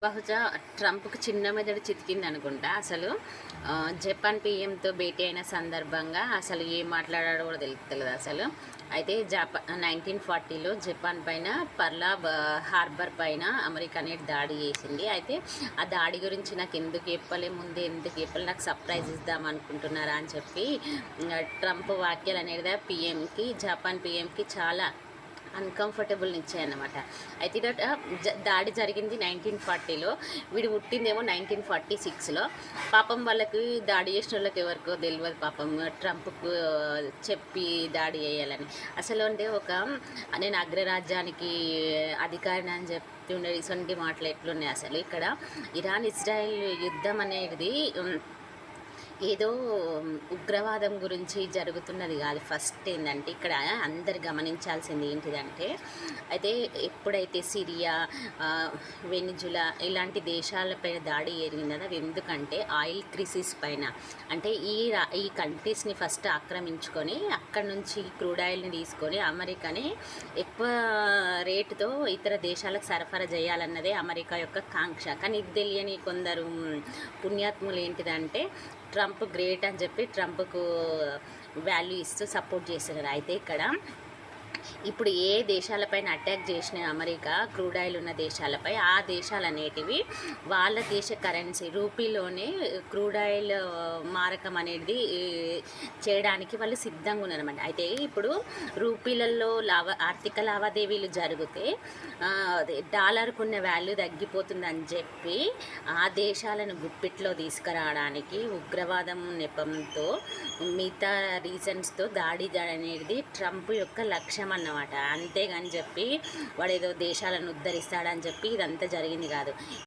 బహుశా ట్రంప్‌కి చిన్న మెదడు చితికిందనుకుంటా. అసలు జపాన్ పీఎంతో భేటీ అయిన సందర్భంగా అసలు ఏం మాట్లాడాడో కూడా తెలుస్తలేదు అసలు. అయితే 1940లో జపాన్ పైన పర్ల్ హార్బర్ పైన అమెరికా అనేది దాడి చేసింది. అయితే ఆ దాడి గురించి నాకు ఎందుకు చెప్పలే, ముందే ఎందుకు చెప్పలే, నాకు సర్ప్రైజ్ ఇద్దాం అనుకుంటున్నారా అని చెప్పి ట్రంప్ వ్యాఖ్యలు అనేది జపాన్ పీఎంకి చాలా అన్‌కంఫర్టబుల్ ఇచ్చాయన్నమాట. అయితే దాడి జరిగింది 1940లో, వీడు పుట్టిందేమో 1946లో. పాపం వాళ్ళకి దాడి చేసినోళ్ళకి ఎవరికో తెలవదు పాపం ట్రంప్‌కు చెప్పి దాడి చేయాలని. అసలు అంటే నేను అగ్రరాజ్యానికి అధికారిని అని చెప్తుండే ఇటువంటి మాటలు ఎట్లున్నాయి అసలు. ఇక్కడ ఇరాన్ ఇజ్రాయెల్ యుద్ధం అనేది ఏదో ఉగ్రవాదం గురించి జరుగుతున్నది కాదు. ఫస్ట్ ఏంటంటే ఇక్కడ అందరు గమనించాల్సింది ఏంటిదంటే, అయితే ఎప్పుడైతే సిరియా, వెనిజులా ఇలాంటి దేశాలపైన దాడి జరిగింది కదా, ఎందుకంటే ఆయిల్ క్రిసిస్ పైన, అంటే ఈ కంట్రీస్ని ఫస్ట్ ఆక్రమించుకొని అక్కడ నుంచి క్రూడ్ ఆయిల్ని తీసుకొని అమెరికాని ఎక్కువ రేటుతో ఇతర దేశాలకు సరఫరా చేయాలన్నదే అమెరికా యొక్క కాంక్ష. కానీ ఇది తెలియని కొందరు పుణ్యాత్ములు ఏంటిదంటే ట్రంప్ గ్రేట్ అని చెప్పి ట్రంప్కు వాల్యూ ఇస్తూ సపోర్ట్ చేస్తున్నారు. అయితే ఇక్కడ ఇప్పుడు ఏ దేశాలపైన అటాక్ చేసిన అమెరికా క్రూడ్ ఆయిల్ ఉన్న దేశాలపై, ఆ దేశాలు అనేటివి వాళ్ళ దేశ కరెన్సీ రూపీలోనే క్రూడ్ ఆయిల్ మారకం అనేది చేయడానికి వాళ్ళు సిద్ధంగా ఉన్నారన్నమాట. అయితే ఇప్పుడు రూపీలలో ఆర్థిక లావాదేవీలు జరిగితే డాలర్కున్న వాల్యూ తగ్గిపోతుందని చెప్పి ఆ దేశాలను గుప్పిట్లో తీసుకురావడానికి ఉగ్రవాదం నెపంతో మిగతా రీజన్స్తో దాడి అనేది ట్రంప్ యొక్క లక్ష్యం అన్నమాట. అంతేగాని చెప్పి వాడు ఏదో దేశాలను ఉద్ధరిస్తాడని చెప్పి ఇదంతా జరిగింది కాదు.